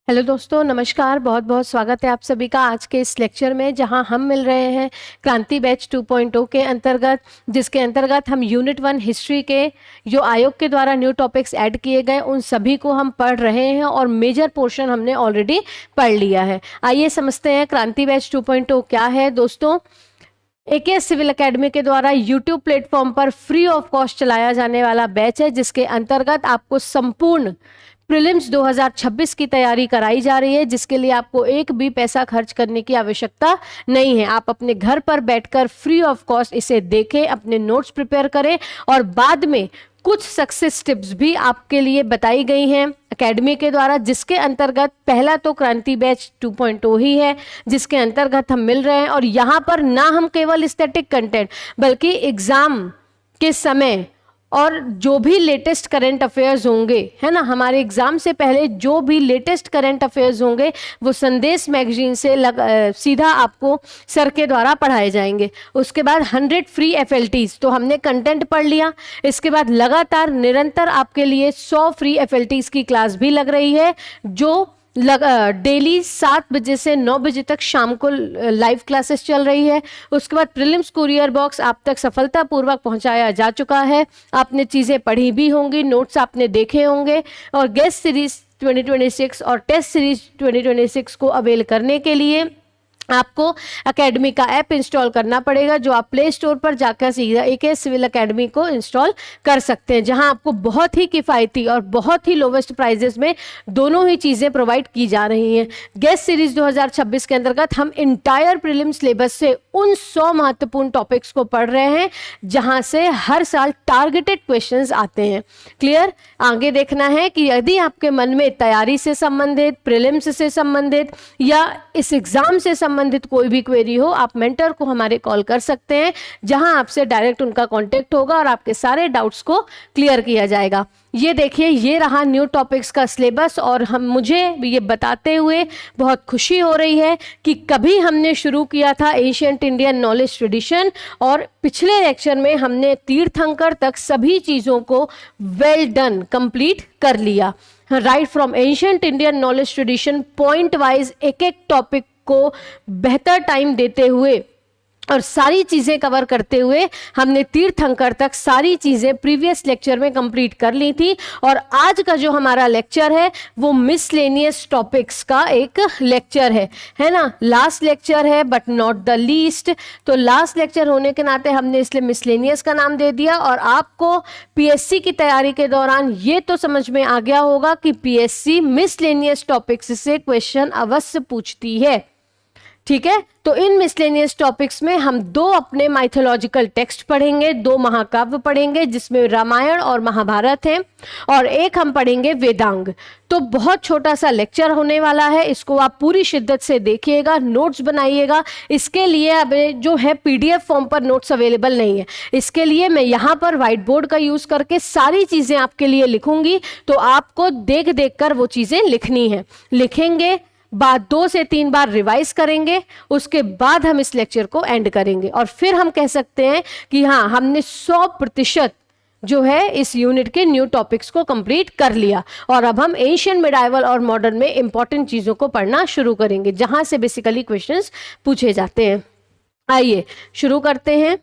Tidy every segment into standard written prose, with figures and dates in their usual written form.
Hello दोस्तों, नमस्कार। बहुत बहुत स्वागत है आप सभी का आज के इस लेक्चर में, जहां हम मिल रहे हैं क्रांति बैच 2.0 के अंतर्गत, जिसके अंतर्गत हम यूनिट 1 हिस्ट्री के जो आयोग के द्वारा न्यू टॉपिक्स ऐड किए गए उन सभी को हम पढ़ रहे हैं और मेजर पोर्शन हमने ऑलरेडी पढ़ लिया है। आइए समझते हैं क्रांति बैच 2.0 क्या है। दोस्तों, एके सिविल एकेडमी के द्वारा यूट्यूब प्लेटफॉर्म पर फ्री ऑफ कॉस्ट चलाया जाने वाला बैच है, जिसके अंतर्गत आपको संपूर्ण प्रीलिम्स 2026 की तैयारी कराई जा रही है, जिसके लिए आपको एक भी पैसा खर्च करने की आवश्यकता नहीं है। आप अपने घर पर बैठकर फ्री ऑफ कॉस्ट इसे देखें, अपने नोट्स प्रिपेयर करें और बाद में कुछ सक्सेस टिप्स भी आपके लिए बताई गई हैं एकेडमी के द्वारा, जिसके अंतर्गत पहला तो क्रांति बैच 2.0 ही है जिसके अंतर्गत हम मिल रहे हैं। और यहाँ पर ना हम केवल स्टैटिक कंटेंट बल्कि एग्जाम के समय और जो भी लेटेस्ट करंट अफेयर्स होंगे, है ना, हमारे एग्जाम से पहले जो भी लेटेस्ट करंट अफेयर्स होंगे वो संदेश मैगजीन से सीधा आपको सर के द्वारा पढ़ाए जाएंगे। उसके बाद 100 फ्री FLTs, तो हमने कंटेंट पढ़ लिया। इसके बाद लगातार निरंतर आपके लिए 100 फ्री FLTs की क्लास भी लग रही है, जो डेली 7 बजे से 9 बजे तक शाम को लाइव क्लासेस चल रही है। उसके बाद प्रीलिम्स कुरियर बॉक्स आप तक सफलतापूर्वक पहुंचाया जा चुका है। आपने चीज़ें पढ़ी भी होंगी, नोट्स आपने देखे होंगे। और गेस्ट सीरीज 2026 और टेस्ट सीरीज 2026 को अवेल करने के लिए आपको एकेडमी का ऐप इंस्टॉल करना पड़ेगा, जो आप प्ले स्टोर पर जाकर सीधा एके सिविल एकेडमी को इंस्टॉल कर सकते हैं, जहां आपको बहुत ही किफ़ायती और बहुत ही लोवेस्ट प्राइजेस में दोनों ही चीज़ें प्रोवाइड की जा रही हैं। गेस्ट सीरीज 2026 के अंतर्गत हम इंटायर प्रीलिम सिलेबस से उन 100 महत्वपूर्ण टॉपिक्स को पढ़ रहे हैं जहां से हर साल टारगेटेड क्वेश्चंस आते हैं। क्लियर? आगे देखना है कि यदि आपके मन में तैयारी से संबंधित, प्रीलिम्स से संबंधित या इस एग्जाम से संबंधित कोई भी क्वेरी हो, आप मेंटर को हमारे कॉल कर सकते हैं, जहां आपसे डायरेक्ट उनका कांटेक्ट होगा और आपके सारे डाउट्स को क्लियर किया जाएगा। ये देखिए, ये रहा न्यू टॉपिक्स का सिलेबस और मुझे ये बताते हुए बहुत खुशी हो रही है कि कभी हमने शुरू किया था एशियंट इंडियन नॉलेज ट्रेडिशन और पिछले लेक्चर में हमने तीर्थंकर तक सभी चीज़ों को वेल डन कंप्लीट कर लिया। Right from ancient Indian knowledge tradition, point wise एक एक टॉपिक को बेहतर टाइम देते हुए और सारी चीज़ें कवर करते हुए हमने तीर्थंकर तक सारी चीज़ें प्रीवियस लेक्चर में कंप्लीट कर ली थी। और आज का जो हमारा लेक्चर है वो मिसलेनियस टॉपिक्स का एक लेक्चर है ना। लास्ट लेक्चर है बट नॉट द लीस्ट, तो लास्ट लेक्चर होने के नाते हमने इसलिए मिसलेनियस का नाम दे दिया। और आपको PSC की तैयारी के दौरान ये तो समझ में आ गया होगा कि PSC मिसलेनियस टॉपिक्स से क्वेश्चन अवश्य पूछती है। ठीक है, तो इन मिसलेनियस टॉपिक्स में हम 2 अपने माइथोलॉजिकल टेक्स्ट पढ़ेंगे, 2 महाकाव्य पढ़ेंगे जिसमें रामायण और महाभारत हैं, और एक हम पढ़ेंगे वेदांग। तो बहुत छोटा सा लेक्चर होने वाला है, इसको आप पूरी शिद्दत से देखिएगा, नोट्स बनाइएगा। इसके लिए अब जो है PDF फॉर्म पर नोट्स अवेलेबल नहीं है, इसके लिए मैं यहाँ पर व्हाइट बोर्ड का यूज़ करके सारी चीज़ें आपके लिए लिखूंगी, तो आपको देख देख कर वो चीज़ें लिखनी है। लिखेंगे, बाद 2 से 3 बार रिवाइज करेंगे, उसके बाद हम इस लेक्चर को एंड करेंगे और फिर हम कह सकते हैं कि हाँ, हमने 100% जो है इस यूनिट के न्यू टॉपिक्स को कंप्लीट कर लिया। और अब हम एशियन, मिडाइवल और मॉडर्न में इंपॉर्टेंट चीज़ों को पढ़ना शुरू करेंगे, जहां से बेसिकली क्वेश्चंस पूछे जाते हैं। आइए शुरू करते हैं।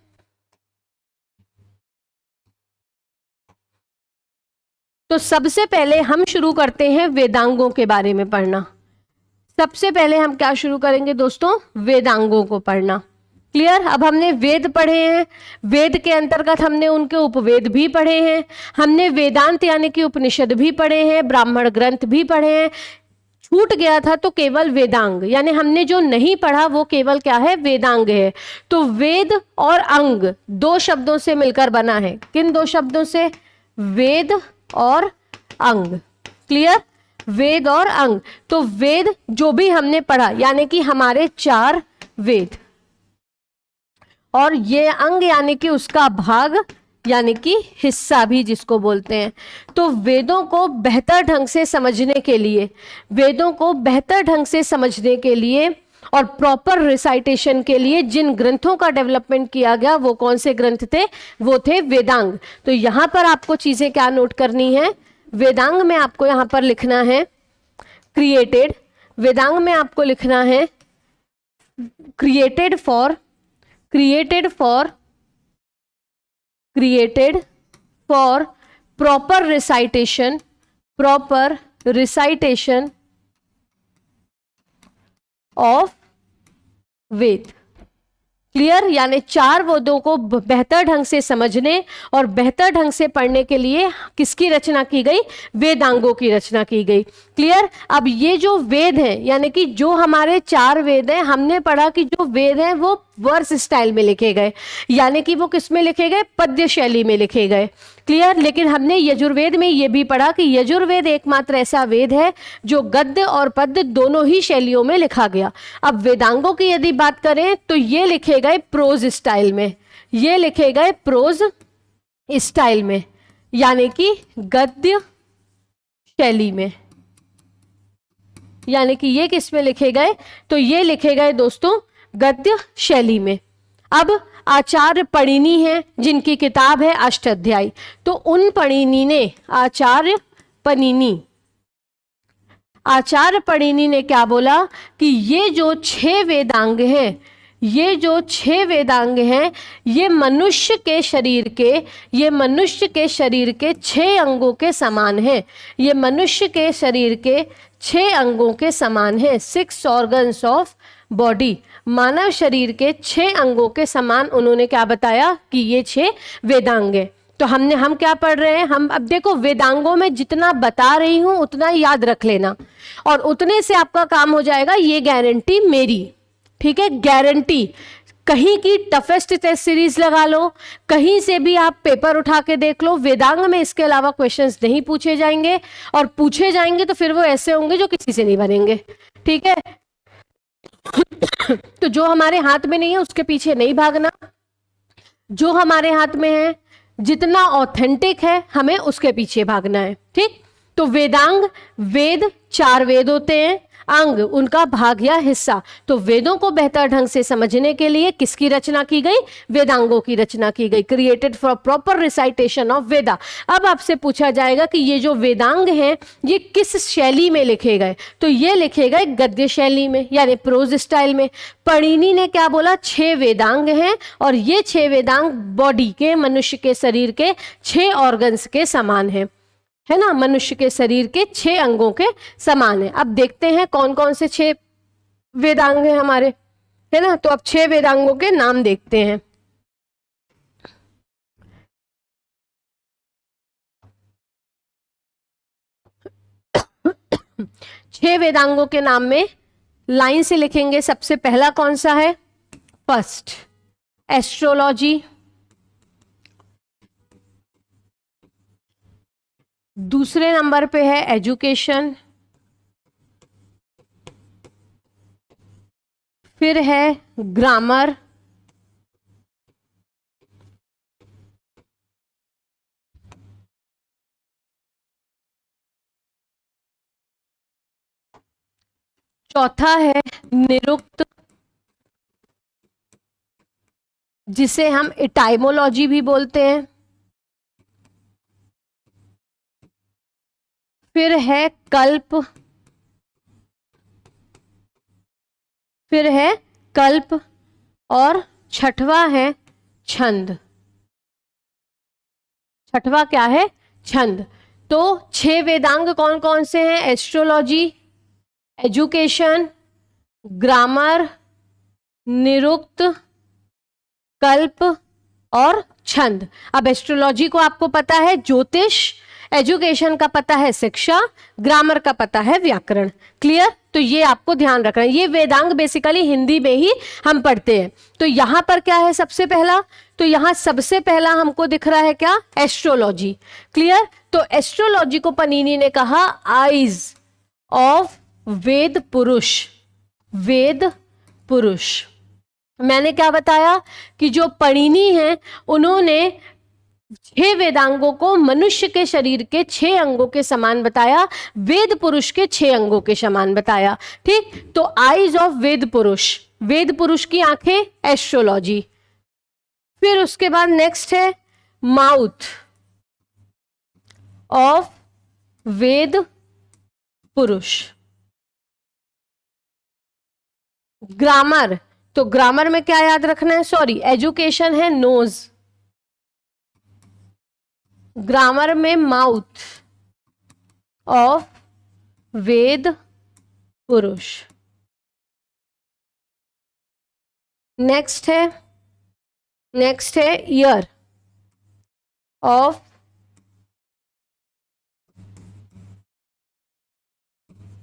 तो सबसे पहले हम शुरू करते हैं वेदांगों के बारे में पढ़ना। सबसे पहले हम क्या शुरू करेंगे दोस्तों? वेदांगों को पढ़ना। क्लियर? अब हमने वेद पढ़े हैं, वेद के अंतर्गत हमने उनके उपवेद भी पढ़े हैं, हमने वेदांत यानी कि उपनिषद भी पढ़े हैं, ब्राह्मण ग्रंथ भी पढ़े हैं। छूट गया था तो केवल वेदांग, यानी हमने जो नहीं पढ़ा वो केवल क्या है? वेदांग है। तो वेद और अंग 2 शब्दों से मिलकर बना है। किन 2 शब्दों से? वेद और अंग। क्लियर? वेद और अंग। तो वेद जो भी हमने पढ़ा, यानी कि हमारे 4 वेद, और ये अंग यानी कि उसका भाग, यानी कि हिस्सा भी जिसको बोलते हैं। तो वेदों को बेहतर ढंग से समझने के लिए, वेदों को बेहतर ढंग से समझने के लिए और प्रॉपर रिसाइटेशन के लिए जिन ग्रंथों का डेवलपमेंट किया गया वो कौन से ग्रंथ थे? वो थे वेदांग। तो यहाँ पर आपको चीजें क्या नोट करनी है? वेदांग में आपको यहाँ पर लिखना है क्रिएटेड, वेदांग में आपको लिखना है created for proper recitation of Veda. Clear, यानी चार वेदों को बेहतर ढंग से समझने और बेहतर ढंग से पढ़ने के लिए किसकी रचना की गई? वेदांगों की रचना की गई। क्लियर। अब ये जो वेद हैं, यानी कि जो हमारे चार वेद हैं, हमने पढ़ा कि जो वेद हैं वो वर्स स्टाइल में लिखे गए, यानी कि वो किस में लिखे गए? पद्य शैली में लिखे गए। क्लियर। लेकिन हमने यजुर्वेद में ये भी पढ़ा कि यजुर्वेद एकमात्र ऐसा वेद है जो गद्य और पद्य दोनों ही शैलियों में लिखा गया। अब वेदांगों की यदि बात करें तो ये लिखे गए प्रोज स्टाइल में, ये लिखे गए प्रोज स्टाइल में, यानी कि गद्य शैली में। यानी कि ये किस में लिखे गए? तो ये लिखे गए दोस्तों गद्य शैली में। अब आचार्य पणिनि हैं जिनकी किताब है अष्टाध्यायी, तो उन पणिनि ने आचार्य पणिनि ने क्या बोला कि ये जो छह वेदांग हैं, ये मनुष्य के शरीर के छह अंगों के समान हैं। ये मनुष्य के शरीर के छह अंगों के समान है। 6 ऑर्गन्स ऑफ बॉडी, मानव शरीर के 6 अंगों के समान उन्होंने क्या बताया कि ये 6 वेदांग है। तो हम क्या पढ़ रहे हैं? हम अब देखो वेदांगों में जितना बता रही हूं उतना याद रख लेना और उतने से आपका काम हो जाएगा, ये गारंटी मेरी, ठीक है, गारंटी। कहीं की टफेस्ट टेस्ट सीरीज लगा लो, कहीं से भी आप पेपर उठा के देख लो, वेदांग में इसके अलावा क्वेश्चंस नहीं पूछे जाएंगे, और पूछे जाएंगे तो फिर वो ऐसे होंगे जो किसी से नहीं बनेंगे, ठीक है। तो जो हमारे हाथ में नहीं है उसके पीछे नहीं भागना, जो हमारे हाथ में है, जितना ऑथेंटिक है, हमें उसके पीछे भागना है, ठीक। तो वेदांग, वेद 4 वेद होते हैं, अंग उनका भाग या हिस्सा। तो वेदों को बेहतर ढंग से समझने के लिए किसकी रचना की गई? वेदांगों की रचना की गई। Created for proper recitation of Veda. अब आपसे पूछा जाएगा कि ये जो वेदांग हैं ये किस शैली में लिखे गए? तो ये लिखे गए गद्य शैली में, यानी प्रोज स्टाइल में। पणिनि ने क्या बोला? 6 वेदांग हैं और ये 6 वेदांग बॉडी के, मनुष्य के शरीर के 6 ऑर्गन्स के समान है ना, मनुष्य के शरीर के 6 अंगों के समान है। अब देखते हैं कौन कौन से 6 वेदांग हैं हमारे, है ना। तो अब 6 वेदांगों के नाम देखते हैं। छह वेदांगों के नाम में लाइन से लिखेंगे। सबसे पहला कौन सा है? फर्स्ट एस्ट्रोलॉजी, दूसरे नंबर पे है एजुकेशन, फिर है ग्रामर, चौथा है निरुक्त, जिसे हम इटाइमोलॉजी भी बोलते हैं, फिर है कल्प, और छठवा है छंद। छठवा क्या है? छंद। तो 6 वेदांग कौन कौन से हैं? एस्ट्रोलॉजी, एजुकेशन, ग्रामर, निरुक्त, कल्प और छंद। अब एस्ट्रोलॉजी को आपको पता है ज्योतिष, एजुकेशन का पता है शिक्षा, ग्रामर का पता है व्याकरण। क्लियर। तो ये आपको ध्यान रखना है। ये वेदांग बेसिकली हिंदी में ही हम पढ़ते हैं। तो यहां पर क्या है सबसे पहला? तो यहां सबसे पहला हमको दिख रहा है क्या? एस्ट्रोलॉजी। क्लियर। तो एस्ट्रोलॉजी को पनीनी ने कहा आईज ऑफ वेद पुरुष। मैंने क्या बताया कि जो पणिनि हैं उन्होंने 6 वेदांगों को मनुष्य के शरीर के 6 अंगों के समान बताया, वेद पुरुष के 6 अंगों के समान बताया। ठीक। तो आईज ऑफ वेद पुरुष की आंखें एस्ट्रोलॉजी। फिर उसके बाद नेक्स्ट है माउथ ऑफ वेद पुरुष। ग्रामर, तो ग्रामर में क्या याद रखना है, सॉरी एजुकेशन है नोज, ग्रामर में माउथ ऑफ वेद पुरुष। नेक्स्ट है ईयर ऑफ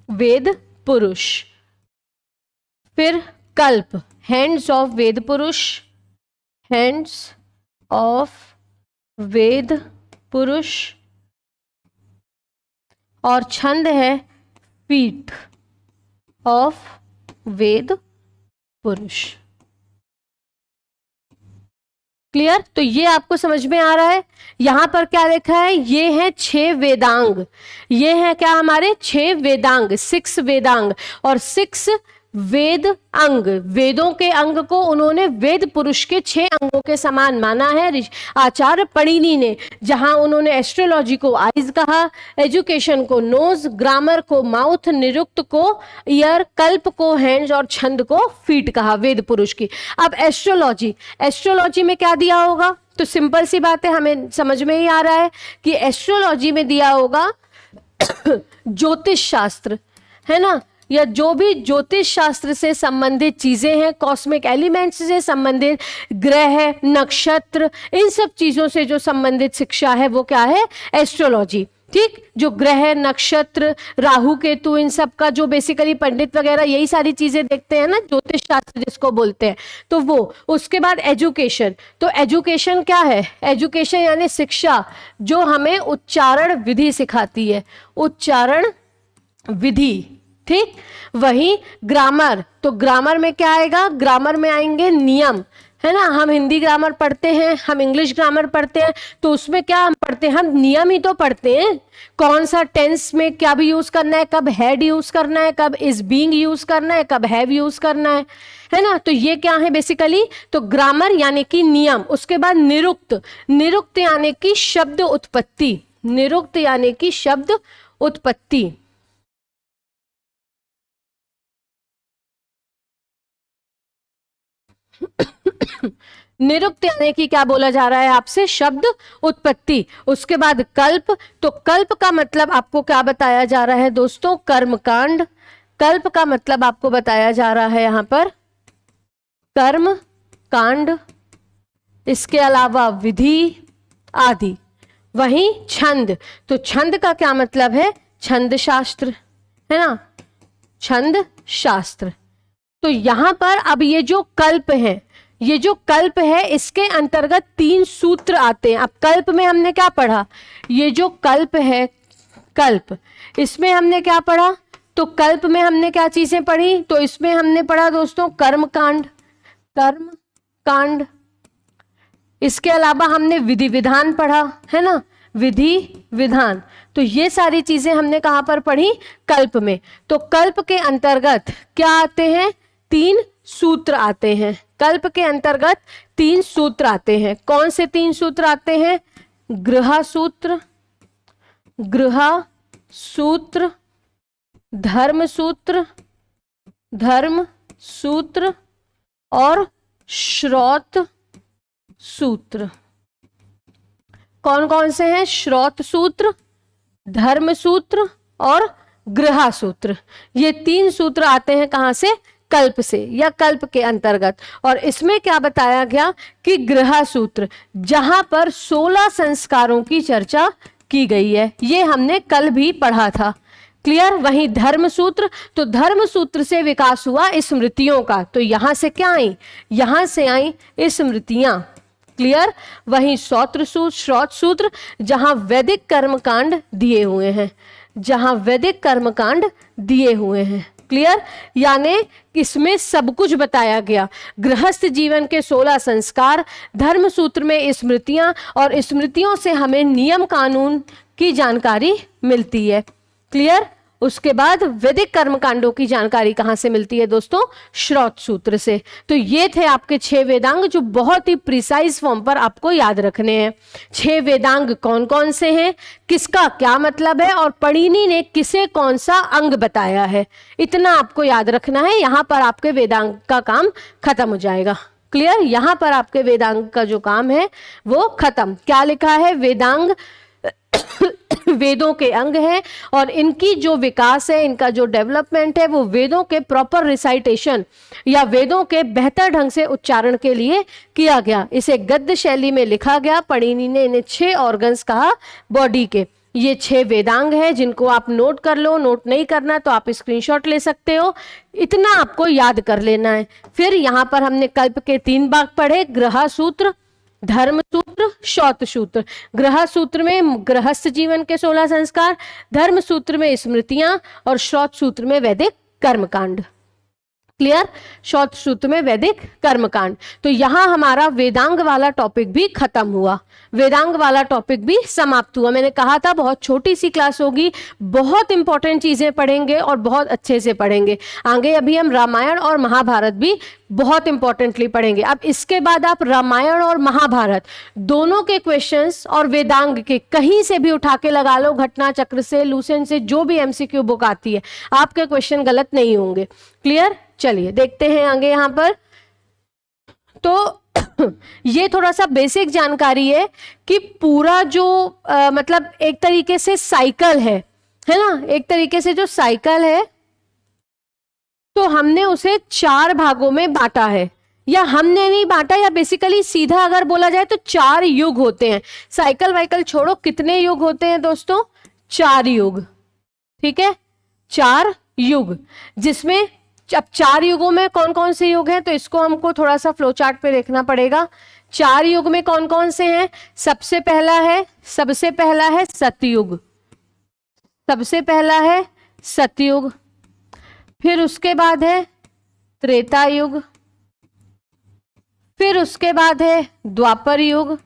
वेद पुरुष। फिर कल्प, हैंड्स ऑफ वेद पुरुष, हैंड्स ऑफ वेद पुरुष। और छंद है फीट ऑफ वेद पुरुष। क्लियर? तो ये आपको समझ में आ रहा है। यहां पर क्या लिखा है, ये है 6 वेदांग, ये है क्या हमारे 6 वेदांग, 6 वेदांग और 6 वेद अंग। वेदों के अंग को उन्होंने वेद पुरुष के 6 अंगों के समान माना है आचार्य पणिनि ने, जहां उन्होंने एस्ट्रोलॉजी को आइज कहा, एजुकेशन को नोज, ग्रामर को माउथ, निरुक्त को ईयर, कल्प को हैंड्स और छंद को फीट कहा वेद पुरुष की। अब एस्ट्रोलॉजी में क्या दिया होगा, तो सिंपल सी बात है, हमें समझ में ही आ रहा है कि एस्ट्रोलॉजी में दिया होगा ज्योतिष शास्त्र, है ना, या जो भी ज्योतिष शास्त्र से संबंधित चीजें हैं, कॉस्मिक एलिमेंट्स से संबंधित, ग्रह, नक्षत्र, इन सब चीजों से जो संबंधित शिक्षा है वो क्या है, एस्ट्रोलॉजी। ठीक, जो ग्रह, नक्षत्र, राहु केतु, इन सब का जो बेसिकली पंडित वगैरह यही सारी चीजें देखते हैं ना, ज्योतिष शास्त्र जिसको बोलते हैं, तो वो। उसके बाद एजुकेशन, तो एजुकेशन क्या है, एजुकेशन यानी शिक्षा जो हमें उच्चारण विधि सिखाती है, उच्चारण विधि। ठीक, वही ग्रामर, तो ग्रामर में क्या आएगा, ग्रामर में आएंगे नियम, है ना। हम हिंदी ग्रामर पढ़ते हैं, हम इंग्लिश ग्रामर पढ़ते हैं, तो उसमें क्या हम पढ़ते हैं, हम नियम ही तो पढ़ते हैं, कौन सा टेंस में क्या भी यूज करना है, कब हैड यूज करना है, कब इज बीइंग यूज करना है, कब हैव यूज करना है ना। तो ये क्या है बेसिकली, तो ग्रामर यानी कि नियम। उसके बाद निरुक्त, निरुक्त यानी कि शब्द उत्पत्ति, निरुक्त यानी कि शब्द उत्पत्ति। निरुक्त यानी कि क्या बोला जा रहा है आपसे, शब्द उत्पत्ति। उसके बाद कल्प, तो कल्प का मतलब आपको क्या बताया जा रहा है दोस्तों, कर्मकांड। कल्प का मतलब आपको बताया जा रहा है यहां पर कर्म कांड, इसके अलावा विधि आदि। वहीं छंद, तो छंद का क्या मतलब है, छंद शास्त्र, है ना, छंद शास्त्र। तो यहां पर अब ये जो कल्प है, ये जो कल्प है इसके अंतर्गत 3 सूत्र आते हैं। अब कल्प में हमने क्या पढ़ा, ये जो कल्प है, कल्प, इसमें हमने क्या पढ़ा, तो कल्प में हमने क्या चीजें पढ़ी, तो इसमें हमने पढ़ा दोस्तों कर्म कांड, कर्म कांड। इसके अलावा हमने विधि विधान पढ़ा, है ना, विधि विधान। तो ये सारी चीजें हमने कहां पर पढ़ी, कल्प में। तो कल्प के अंतर्गत क्या आते हैं, 3 सूत्र आते हैं। कल्प के अंतर्गत 3 सूत्र आते हैं। कौन से 3 सूत्र आते हैं, गृह सूत्र, गृह सूत्र, धर्म सूत्र, धर्म सूत्र और श्रौत सूत्र। कौन कौन से हैं, श्रौत सूत्र, धर्म सूत्र और गृह सूत्र। ये 3 सूत्र आते हैं कहां से, कल्प से या कल्प के अंतर्गत। और इसमें क्या बताया गया कि गृह सूत्र, जहां पर 16 संस्कारों की चर्चा की गई है, ये हमने कल भी पढ़ा था। क्लियर? वहीं धर्म सूत्र, तो धर्म सूत्र से विकास हुआ स्मृतियों का, तो यहां से क्या आई, यहां से आई स्मृतियां। क्लियर? वहीं श्रौत सूत्र, जहां वैदिक कर्मकांड दिए हुए हैं, जहां वैदिक कर्मकांड दिए हुए हैं। क्लियर? यानी इसमें सब कुछ बताया गया, गृहस्थ जीवन के 16 संस्कार, धर्म सूत्र में स्मृतियां, और स्मृतियों से हमें नियम कानून की जानकारी मिलती है। क्लियर? उसके बाद वैदिक कर्मकांडों की जानकारी कहां से मिलती है दोस्तों? श्रौत सूत्र से। तो ये थे आपके 6 वेदांग जो बहुत ही प्रिसाइज फॉर्म पर आपको याद रखने हैं। 6 वेदांग कौन कौन से हैं, किसका क्या मतलब है, और पणिनि ने किसे कौन सा अंग बताया है, इतना आपको याद रखना है। यहां पर आपके वेदांग का काम खत्म हो जाएगा। क्लियर? यहां पर आपके वेदांग का जो काम है वो खत्म। क्या लिखा है? वेदांग वेदों के अंग है और इनकी जो विकास है, इनका जो डेवलपमेंट है वो वेदों के प्रॉपर रिसाइटेशन या वेदों के बेहतर ढंग से उच्चारण के लिए किया गया। इसे गद्य शैली में लिखा गया। पणिनि ने इन्हें 6 ऑर्गन्स कहा बॉडी के। ये 6 वेदांग है जिनको आप नोट कर लो, नोट नहीं करना तो आप स्क्रीनशॉट ले सकते हो। इतना आपको याद कर लेना है। फिर यहाँ पर हमने कल्प के 3 भाग पढ़े, गृह सूत्र, धर्म सूत्र, श्रौत सूत्र। गृह सूत्र में गृहस्थ जीवन के 16 संस्कार, धर्म सूत्र में स्मृतियां और श्रौत सूत्र में वैदिक कर्मकांड। क्लियर? श्रौत सूत्र में वैदिक कर्मकांड। तो यहां हमारा वेदांग वाला टॉपिक भी खत्म हुआ, वेदांग वाला टॉपिक भी समाप्त हुआ। मैंने कहा था बहुत छोटी सी क्लास होगी, बहुत इंपॉर्टेंट चीजें पढ़ेंगे और बहुत अच्छे से पढ़ेंगे। आगे अभी हम रामायण और महाभारत भी बहुत इंपॉर्टेंटली पढ़ेंगे। अब इसके बाद आप रामायण और महाभारत दोनों के क्वेश्चंस और वेदांग के कहीं से भी उठा के लगा लो, घटना चक्र से, लूसेंट से, जो भी एमसीक्यू बुक आती है, आपके क्वेश्चन गलत नहीं होंगे। क्लियर? चलिए देखते हैं आगे यहां पर। तो ये थोड़ा सा बेसिक जानकारी है कि पूरा जो मतलब एक तरीके से साइकिल है ना, एक तरीके से जो साइकिल है तो हमने उसे 4 भागों में बांटा है, या हमने नहीं बांटा, या बेसिकली सीधा अगर बोला जाए तो 4 युग होते हैं। साइकिल वाइकल छोड़ो, कितने युग होते हैं दोस्तों? 4 युग। ठीक है, 4 युग, जिसमें अब 4 युगों में कौन कौन से युग हैं तो इसको हमको थोड़ा सा फ्लो चार्ट पे देखना पड़ेगा। 4 युग में कौन कौन से हैं? सबसे पहला है सतयुग। सबसे पहला है सतयुग, फिर उसके बाद है त्रेता युग, फिर उसके बाद है द्वापर युग,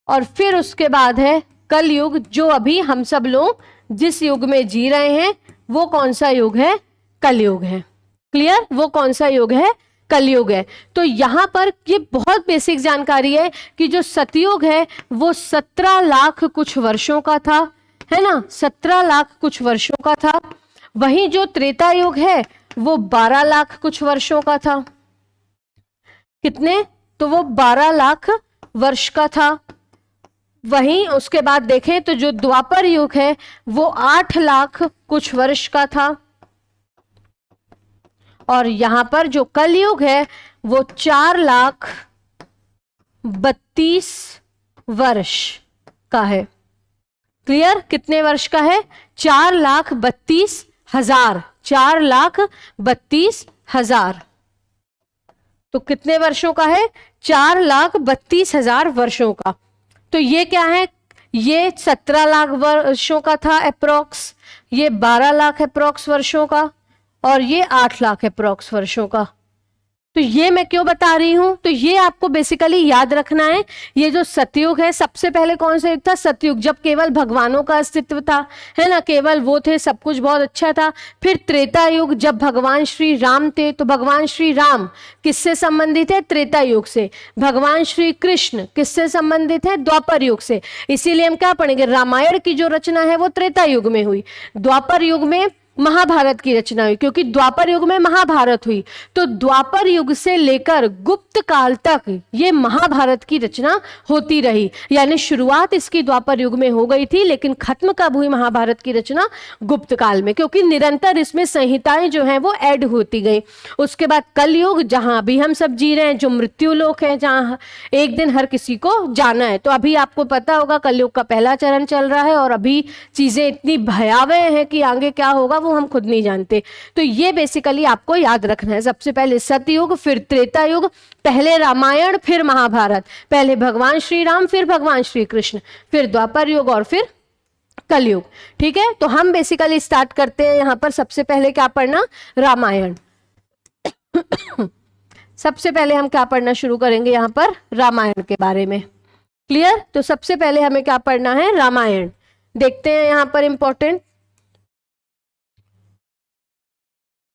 और फिर उसके बाद है कलयुग। जो अभी हम सब लोग जिस युग में जी रहे हैं वो कौन सा युग है? कलयुग है। क्लियर? वो कौन सा युग है? कलयुग है। तो यहां पर ये बहुत बेसिक जानकारी है कि जो सतयुग है वो 17 लाख कुछ वर्षों का था, है ना, 17 लाख कुछ वर्षों का था। वहीं जो त्रेता युग है वो 12 लाख कुछ वर्षों का था। कितने? तो वो 12 लाख वर्ष का था। वहीं उसके बाद देखें तो जो द्वापर युग है वो 8 लाख कुछ वर्ष का था, और यहां पर जो कलयुग है वो 4 लाख 32 वर्ष का है। क्लियर? कितने वर्ष का है? 4 लाख 32 हजार। 4 लाख 32 हजार। तो कितने वर्षों का है? 4 लाख 32 हजार वर्षों का। तो ये क्या है? ये 17 लाख वर्षों का था अप्रोक्स, ये 12 लाख अप्रोक्स वर्षों का, और ये 8 लाख अप्रोक्स वर्षों का। तो ये मैं क्यों बता रही हूं? तो ये आपको बेसिकली याद रखना है। ये जो सतयुग है, सबसे पहले कौन सा युग था? सतयुग, जब केवल भगवानों का अस्तित्व था, है ना, केवल वो थे, सब कुछ बहुत अच्छा था। फिर त्रेता युग, जब भगवान श्री राम थे, तो भगवान श्री राम किससे संबंधित है? त्रेता युग से। भगवान श्री कृष्ण किससे संबंधित है? द्वापर युग से। इसीलिए हम क्या पढ़ेंगे? रामायण की जो रचना है वो त्रेता युग में हुई, द्वापर युग में महाभारत की रचना हुई, क्योंकि द्वापर युग में महाभारत हुई। तो द्वापर युग से लेकर गुप्त काल तक ये महाभारत की रचना होती रही, यानी शुरुआत इसकी द्वापर युग में हो गई थी, लेकिन खत्म कब हुई महाभारत की रचना? गुप्त काल में, क्योंकि निरंतर इसमें संहिताएं जो हैं वो ऐड होती गई। उसके बाद कलयुग, जहां अभी हम सब जी रहे हैं, जो मृत्यु लोक है, जहां एक दिन हर किसी को जाना है। तो अभी आपको पता होगा कलयुग का पहला चरण चल रहा है, और अभी चीजें इतनी भयावह है कि आगे क्या होगा वो हम खुद नहीं जानते। तो ये बेसिकली आपको याद रखना है। सबसे पहले सतयुग, फिर त्रेता युग, पहले रामायण, फिर महाभारत, पहले भगवान श्री राम, फिर भगवान श्री कृष्ण, फिर द्वापर युग, और फिर कलयुग। ठीक है, तो हम बेसिकली स्टार्ट करते हैं यहां पर। सबसे पहले क्या पढ़ना? रामायण। सबसे पहले हम क्या पढ़ना शुरू करेंगे यहां पर? रामायण के बारे में। क्लियर? तो सबसे पहले हमें क्या पढ़ना है? रामायण। देखते हैं यहां पर इंपॉर्टेंट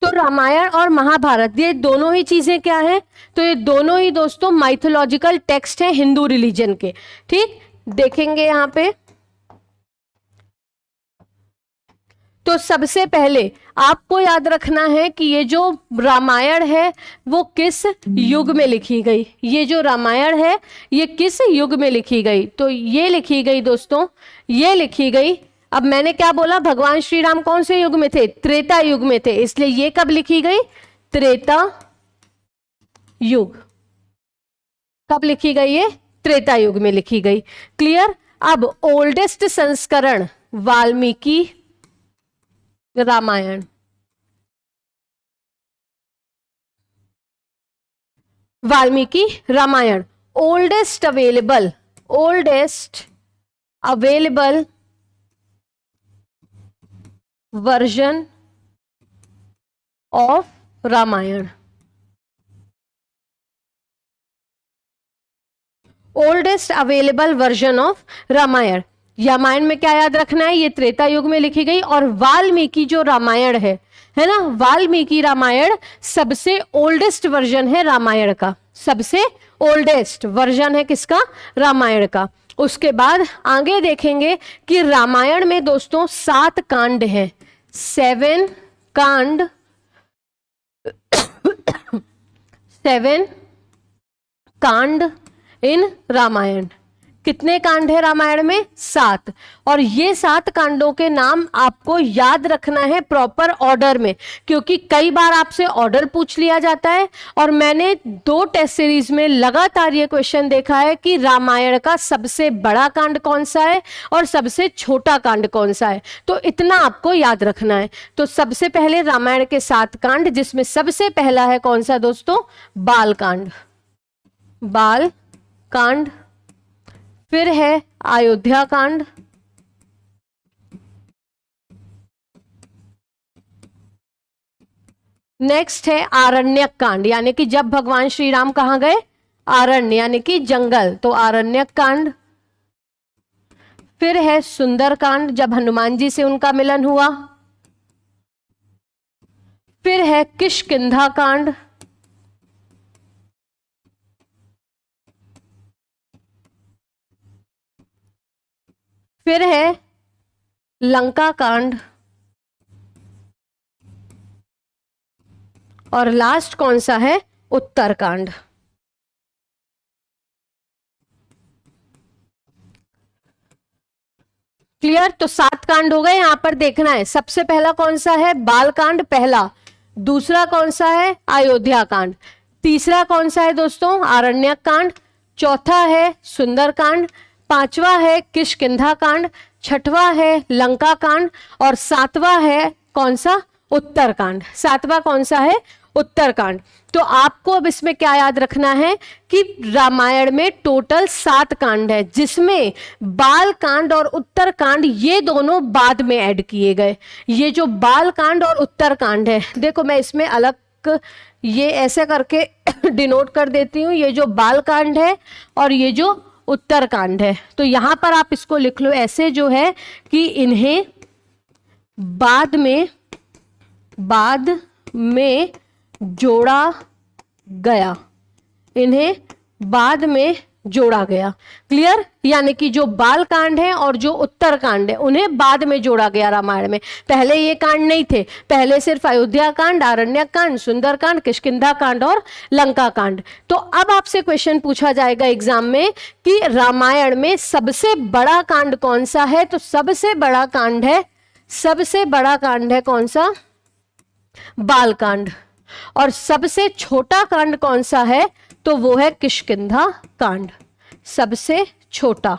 तो रामायण और महाभारत ये दोनों ही चीजें क्या हैं? तो ये दोनों ही दोस्तों माइथोलॉजिकल टेक्स्ट हैं हिंदू रिलीजन के। ठीक, देखेंगे यहां पे। तो सबसे पहले आपको याद रखना है कि ये जो रामायण है वो किस युग में लिखी गई। ये जो रामायण है ये किस युग में लिखी गई? तो ये लिखी गई दोस्तों, ये लिखी गई, अब मैंने क्या बोला, भगवान श्री राम कौन से युग में थे? त्रेता युग में थे, इसलिए ये कब लिखी गई? त्रेता युग। कब लिखी गई? ये त्रेता युग में लिखी गई। क्लियर? अब ओल्डेस्ट संस्करण Valmiki Ramayana. Valmiki Ramayana oldest available version of Ramayana. Oldest available version of Ramayana. Ramayana में क्या याद रखना है? ये त्रेता युग में लिखी गई। और वाल्मीकि जो रामायण है ना, वाल्मीकि रामायण सबसे ओल्डेस्ट वर्जन है रामायण का। सबसे ओल्डेस्ट वर्जन है किसका? रामायण का। उसके बाद आगे देखेंगे कि रामायण में दोस्तों 7 कांड हैं, 7 कांड 7 कांड इन रामायण। कितने कांड है रामायण में? 7। और ये 7 कांडों के नाम आपको याद रखना है प्रॉपर ऑर्डर में, क्योंकि कई बार आपसे ऑर्डर पूछ लिया जाता है। और मैंने 2 टेस्ट सीरीज में लगातार ये क्वेश्चन देखा है कि रामायण का सबसे बड़ा कांड कौन सा है और सबसे छोटा कांड कौन सा है। तो इतना आपको याद रखना है। तो सबसे पहले रामायण के 7 कांड, जिसमें सबसे पहला है कौन सा दोस्तों? बाल कांड। बाल कांड। फिर है अयोध्या कांड। नेक्स्ट है आरण्यक कांड, यानी कि जब भगवान श्री राम कहां गए? आरण्य, यानी कि जंगल, तो आरण्यक कांड। फिर है सुंदर कांड, जब हनुमान जी से उनका मिलन हुआ। फिर है किष्किंधा कांड। फिर है लंका कांड। और लास्ट कौन सा है? उत्तर कांड। क्लियर? तो 7 कांड हो गए। यहां पर देखना है सबसे पहला कौन सा है? बाल कांड पहला। दूसरा कौन सा है? अयोध्या कांड। तीसरा कौन सा है दोस्तों? आरण्यक कांड। चौथा है सुंदर कांड। 5वां है किष्किंधा कांड। 6वां है लंका कांड। और 7वां है कौन सा? उत्तर कांड। 7वां कौन सा है? उत्तर कांड। तो आपको अब इसमें क्या याद रखना है कि रामायण में टोटल 7 कांड है, जिसमें बाल कांड और उत्तर कांड ये दोनों बाद में ऐड किए गए। ये जो बाल कांड और उत्तर कांड है, देखो मैं इसमें अलग ये ऐसे करके डिनोट कर देती हूँ। ये जो बाल कांड है और ये जो उत्तर कांड है, तो यहां पर आप इसको लिख लो ऐसे जो है कि इन्हें बाद में जोड़ा गया। इन्हें बाद में जोड़ा गया। क्लियर? यानी कि जो बाल कांड है और जो उत्तर कांड है उन्हें बाद में जोड़ा गया रामायण में। पहले ये कांड नहीं थे, पहले सिर्फ अयोध्या कांड, आरण्यक कांड, सुंदर कांड, किष्किंधा कांड और लंका कांड। तो अब आपसे क्वेश्चन पूछा जाएगा एग्जाम में कि रामायण में सबसे बड़ा कांड कौन सा है? तो सबसे बड़ा कांड है कौन सा? बाल कांड। और सबसे छोटा कांड कौन सा है? तो वो है किष्किंधा कांड। सबसे छोटा।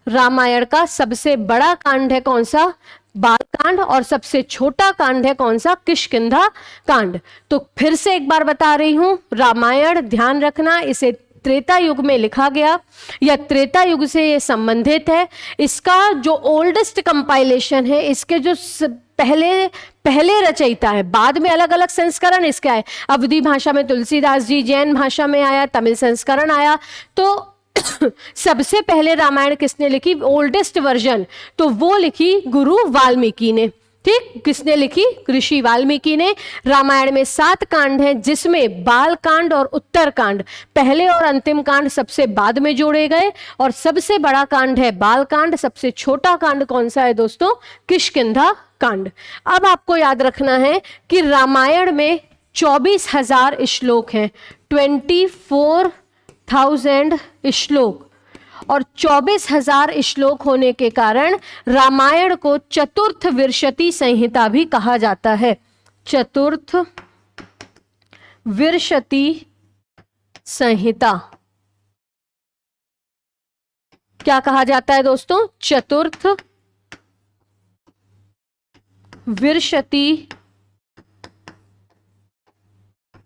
रामायण का सबसे बड़ा कांड है कौन सा? बाल कांड। और सबसे छोटा कांड है कौन सा? किष्किंधा कांड। तो फिर से एक बार बता रही हूं, रामायण ध्यान रखना, इसे त्रेता युग में लिखा गया या त्रेता युग से ये संबंधित है। इसका जो ओल्डेस्ट कंपाइलेशन है, इसके जो पहले रचयिता है, बाद में अलग अलग संस्करण इसके आए। अवधी भाषा में तुलसीदास जी, जैन भाषा में आया, तमिल संस्करण आया। तो सबसे पहले रामायण किसने लिखी? ओल्डेस्ट वर्जन तो वो लिखी गुरु वाल्मीकि ने। ठीक, किसने लिखी? ऋषि वाल्मीकि ने। रामायण में 7 कांड हैं, जिसमें बाल कांड और उत्तर कांड, पहले और अंतिम कांड सबसे बाद में जोड़े गए, और सबसे बड़ा कांड है बाल कांड। सबसे छोटा कांड कौन सा है दोस्तों? किष्किंधा कांड। अब आपको याद रखना है कि रामायण में 24,000 श्लोक हैं, 24,000 श्लोक, और 24,000 श्लोक होने के कारण रामायण को चतुर्थ विंशति संहिता भी कहा जाता है। चतुर्थ विंशति संहिता क्या कहा जाता है दोस्तों? चतुर्थ विंशति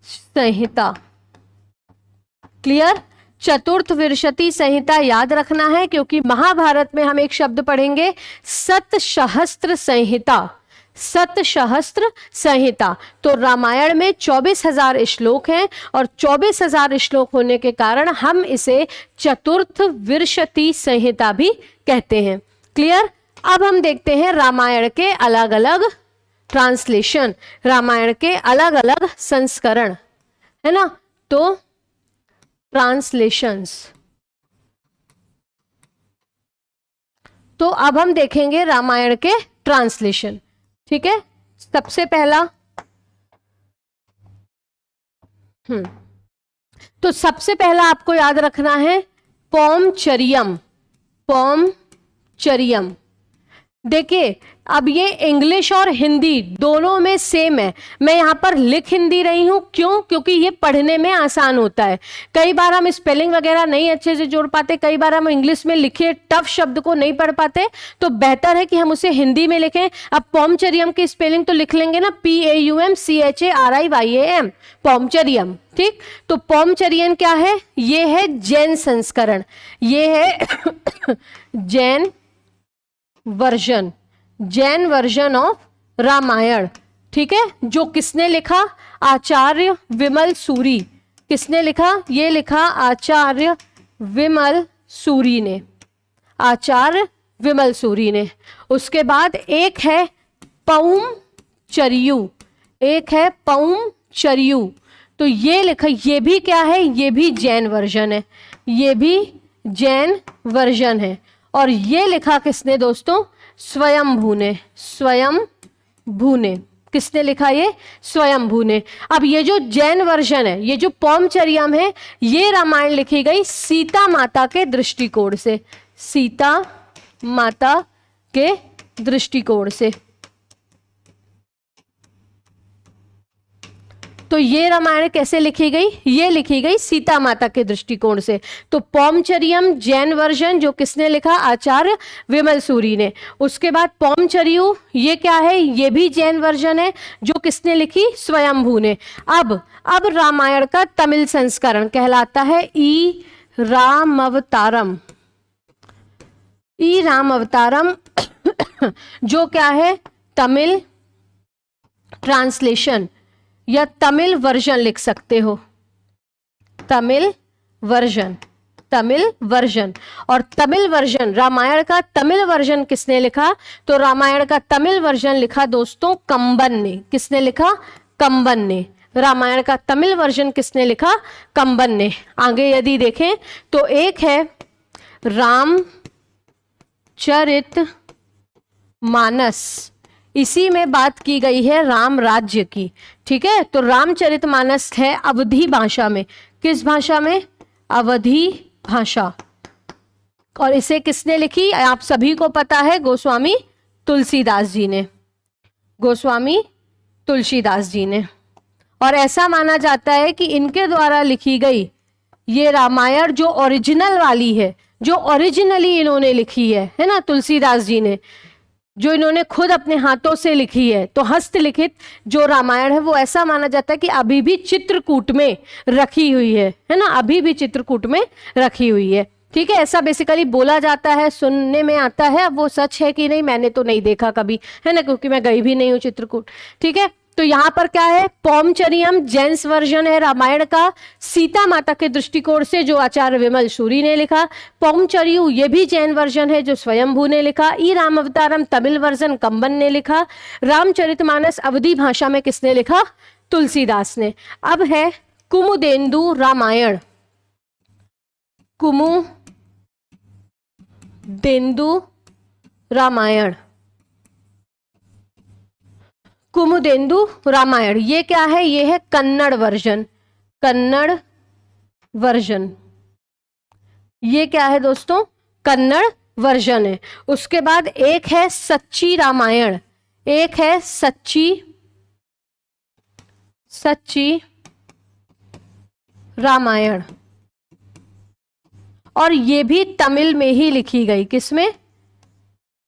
संहिता। क्लियर? चतुर्थ विंशति संहिता याद रखना है, क्योंकि महाभारत में हम एक शब्द पढ़ेंगे, सतसहस्त्र संहिता। सतसहस्त्र संहिता। तो रामायण में 24,000 श्लोक हैं, और 24,000 श्लोक होने के कारण हम इसे चतुर्थ विंशति संहिता भी कहते हैं। क्लियर? अब हम देखते हैं रामायण के अलग अलग ट्रांसलेशन, रामायण के अलग अलग संस्करण, है ना। तो ट्रांसलेशंस, तो अब हम देखेंगे रामायण के ट्रांसलेशन। ठीक है, सबसे पहला तो सबसे पहला आपको याद रखना है पौमचरियम। पौमचरियम, देखिए अब ये इंग्लिश और हिंदी दोनों में सेम है। मैं यहाँ पर लिख हिंदी रही हूँ, क्यों? क्योंकि ये पढ़ने में आसान होता है। कई बार हम स्पेलिंग वगैरह नहीं अच्छे से जोड़ पाते, कई बार हम इंग्लिश में लिखे टफ शब्द को नहीं पढ़ पाते, तो बेहतर है कि हम उसे हिंदी में लिखें। अब पौमचरियम की स्पेलिंग तो लिख लेंगे ना, PAUMCHARIYAM, पौमचरियम। ठीक, तो पौमचरियन क्या है? ये है जैन संस्करण, ये है Jain version, Jain version of Ramayana. ठीक है, जो किसने लिखा? आचार्य विमल सूरी। किसने लिखा? ये लिखा आचार्य विमल सूरी ने, आचार्य विमल सूरी ने। उसके बाद एक है पौमचरियु, एक है पौमचरियु, तो ये लिखा, ये भी क्या है? ये भी जैन वर्जन है, ये भी जैन वर्जन है। और ये लिखा किसने दोस्तों? स्वयंभू ने, स्वयंभू ने। किसने लिखा? ये स्वयंभू ने। अब ये जो जैन वर्जन है, ये जो पौमचरियम है, ये रामायण लिखी गई सीता माता के दृष्टिकोण से, सीता माता के दृष्टिकोण से। तो ये रामायण कैसे लिखी गई? ये लिखी गई सीता माता के दृष्टिकोण से। तो पौमचरियम जैन वर्जन, जो किसने लिखा? आचार्य विमल सूरी ने। उसके बाद पौमचरियु, ये क्या है? ये भी जैन वर्जन है, जो किसने लिखी? स्वयंभू ने। अब रामायण का तमिल संस्करण कहलाता है ई रामावतारम। ई रामावतारम जो क्या है? तमिल ट्रांसलेशन या तमिल वर्जन लिख सकते हो, तमिल वर्जन, तमिल वर्जन। और तमिल वर्जन, रामायण का तमिल वर्जन किसने लिखा? तो रामायण का तमिल वर्जन लिखा दोस्तों कंबन ने। किसने लिखा? कंबन ने। रामायण का तमिल वर्जन किसने लिखा? कंबन ने। आगे यदि देखें तो एक है रामचरित मानस, इसी में बात की गई है राम राज्य की। ठीक है, तो रामचरितमानस है अवधी भाषा में। किस भाषा में? अवधी भाषा। और इसे किसने लिखी? आप सभी को पता है, गोस्वामी तुलसीदास जी ने, गोस्वामी तुलसीदास जी ने। और ऐसा माना जाता है कि इनके द्वारा लिखी गई ये रामायण जो ओरिजिनल वाली है, जो ओरिजिनली इन्होंने लिखी है ना, तुलसीदास जी ने, जो इन्होंने खुद अपने हाथों से लिखी है, तो हस्तलिखित जो रामायण है वो ऐसा माना जाता है कि अभी भी चित्रकूट में रखी हुई है ना, अभी भी चित्रकूट में रखी हुई है। ठीक है, ऐसा बेसिकली बोला जाता है, सुनने में आता है। अब वो सच है कि नहीं मैंने तो नहीं देखा कभी, है ना, क्योंकि मैं गई भी नहीं हूँ चित्रकूट। ठीक है, तो यहाँ पर क्या है, पौमचरियम जेन्स वर्जन है रामायण का, सीता माता के दृष्टिकोण से जो आचार्य विमल सूरी ने लिखा। पौमचरियु ये भी जैन वर्जन है जो स्वयंभू ने लिखा। ई रामावतारम तमिल वर्जन कंबन ने लिखा। रामचरितमानस अवधी भाषा में किसने लिखा, तुलसीदास ने। अब है कुमुदेन्दु रामायण। कुमुदेन्दु रामायण, कुमुदेन्दु रामायण ये क्या है, ये है कन्नड़ वर्जन। कन्नड़ वर्जन ये क्या है दोस्तों, कन्नड़ वर्जन है। उसके बाद एक है सच्ची रामायण, एक है सच्ची रामायण, और ये भी तमिल में ही लिखी गई। किसमें,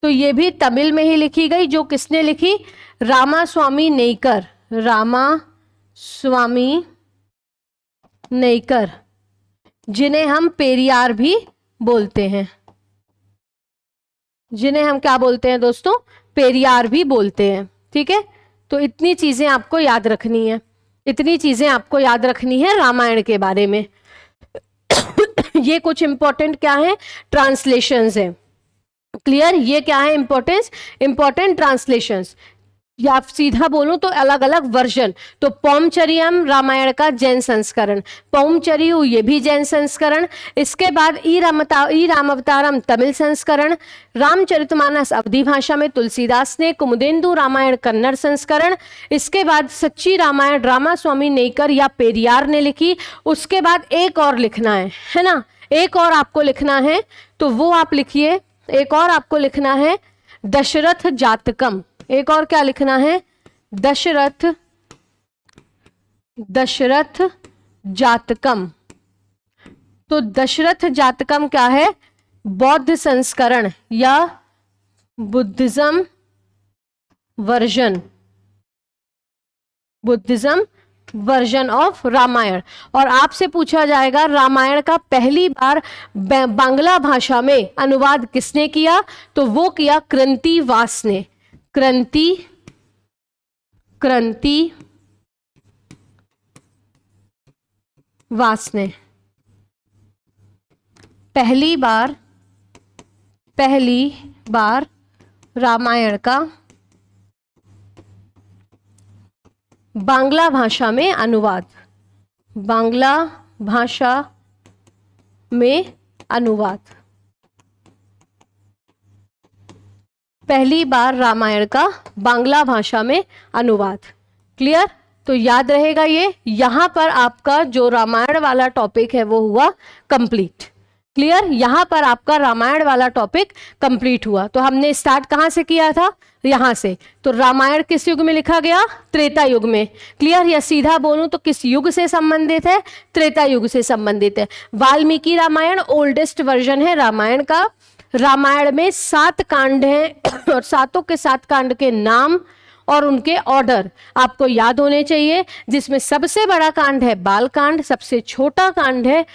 तो ये भी तमिल में ही लिखी गई। जो किसने लिखी, रामास्वामी नेयकर। रामास्वामी नेयकर, जिन्हें हम पेरियार भी बोलते हैं, जिन्हें हम क्या बोलते हैं दोस्तों, पेरियार भी बोलते हैं। ठीक है, तो इतनी चीजें आपको याद रखनी है, इतनी चीजें आपको याद रखनी है रामायण के बारे में। ये कुछ इंपॉर्टेंट क्या है, ट्रांसलेशंस है। क्लियर, ये क्या है, इंपॉर्टेंट ट्रांसलेशंस, या सीधा बोलूं तो अलग अलग वर्जन। तो पौमचरियम रामायण का जैन संस्करण, पौमचरियु ये भी जैन संस्करण। इसके बाद ई रामावतारम तमिल संस्करण, रामचरितमानस अवधी भाषा में तुलसीदास ने, कुमुदेन्दु रामायण कन्नड़ संस्करण। इसके बाद सच्ची रामायण रामास्वामी नेयकर या पेरियार ने लिखी। उसके बाद एक और लिखना है ना, एक और आपको लिखना है, तो वो आप लिखिए। एक और आपको लिखना है दशरथ जातकम। एक और क्या लिखना है, दशरथ जातकम। तो दशरथ जातकम क्या है, बौद्ध संस्करण या बुद्धिज्म वर्जन ऑफ रामायण। और आपसे पूछा जाएगा रामायण का पहली बार बांग्ला भाषा में अनुवाद किसने किया, तो वो किया कृंतिवास ने। कृंतिवास ने पहली बार रामायण का बांग्ला भाषा में अनुवाद, बांग्ला भाषा में अनुवाद, पहली बार रामायण का बांग्ला भाषा में अनुवाद। क्लियर, तो याद रहेगा ये। यहां पर आपका जो रामायण वाला टॉपिक है वो हुआ कंप्लीट। क्लियर, यहां पर आपका रामायण वाला टॉपिक कंप्लीट हुआ। तो हमने स्टार्ट कहां से किया था, यहां से। तो रामायण किस युग में लिखा गया, त्रेता युग में। क्लियर, या सीधा बोलूं तो किस युग से संबंधित है, त्रेता युग से संबंधित है। वाल्मीकि रामायण ओल्डेस्ट वर्जन है रामायण का। रामायण में 7 कांड हैं और सातों के 7 कांड के नाम और उनके ऑर्डर आपको याद होने चाहिए, जिसमें सबसे बड़ा कांड है बाल कांड, सबसे छोटा कांड है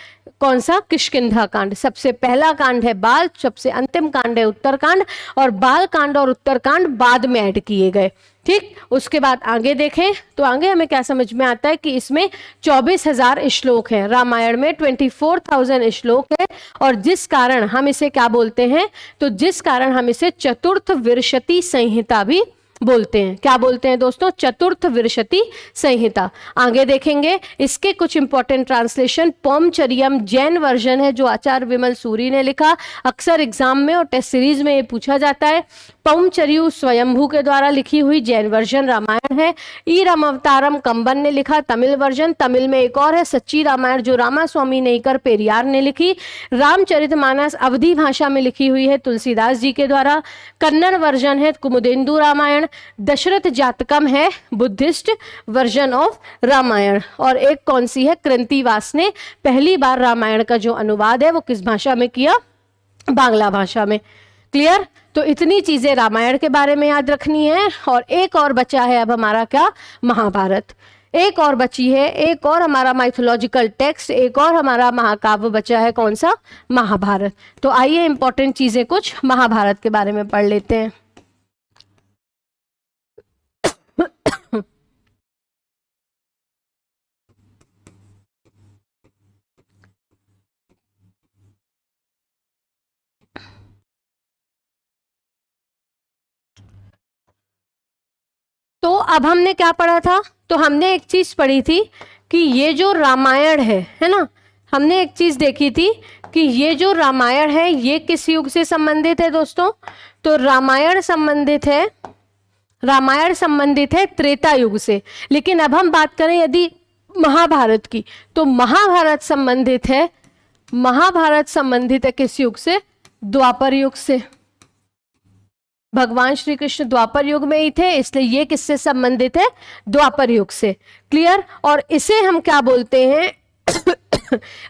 कौन सा, किष्किंधा कांड। सबसे पहला कांड है बाल, सबसे अंतिम कांड है उत्तरकांड, और बाल कांड और उत्तरकांड बाद में ऐड किए गए। ठीक, उसके बाद आगे देखें तो आगे हमें क्या समझ में आता है कि इसमें 24,000 श्लोक हैं। रामायण में 24,000 श्लोक है, और जिस कारण हम इसे क्या बोलते हैं, तो जिस कारण हम इसे चतुर्थ विरशति संहिता भी बोलते हैं। क्या बोलते हैं दोस्तों, चतुर्थ विरशति संहिता। आगे देखेंगे इसके कुछ इंपॉर्टेंट ट्रांसलेशन। पौमचरियम जैन वर्जन है जो आचार्य विमल सूरी ने लिखा। अक्सर एग्जाम में और टेस्ट सीरीज में ये पूछा जाता है। पौमचरियु स्वयंभू के द्वारा लिखी हुई जैन वर्जन रामायण है। ई रामावतारम कंबन ने लिखा तमिल वर्जन। तमिल में एक और है सच्ची रामायण जो रामास्वामी नेयकर पेरियार ने लिखी। रामचरितमानस अवधी भाषा में लिखी हुई है तुलसीदास जी के द्वारा। कन्नड़ वर्जन है कुमुदेन्दु रामायण। दशरथ जातकम है बुद्धिस्ट वर्जन ऑफ रामायण। और एक कौन सी है, कृंतिवास ने पहली बार रामायण का जो अनुवाद है वो किस भाषा में किया, बांग्ला भाषा में। क्लियर, तो इतनी चीजें रामायण के बारे में याद रखनी है। और एक और बचा है अब हमारा क्या, महाभारत। एक और बची है, एक और हमारा माइथोलॉजिकल टेक्स्ट, एक और हमारा महाकाव्य बचा है, कौन सा, महाभारत। तो आइए इंपॉर्टेंट चीजें कुछ महाभारत के बारे में पढ़ लेते हैं। तो अब हमने क्या पढ़ा था? तो हमने एक चीज पढ़ी थी कि ये जो रामायण है ना, हमने एक चीज देखी थी कि ये जो रामायण है ये किस युग से संबंधित है दोस्तों? तो रामायण संबंधित है त्रेता युग से। लेकिन अब हम बात करें यदि महाभारत की, तो महाभारत संबंधित है किस युग से? द्वापर युग से। भगवान श्री कृष्ण द्वापर युग में ही थे, इसलिए ये किससे संबंधित है? द्वापर युग से। क्लियर? और इसे हम क्या बोलते हैं?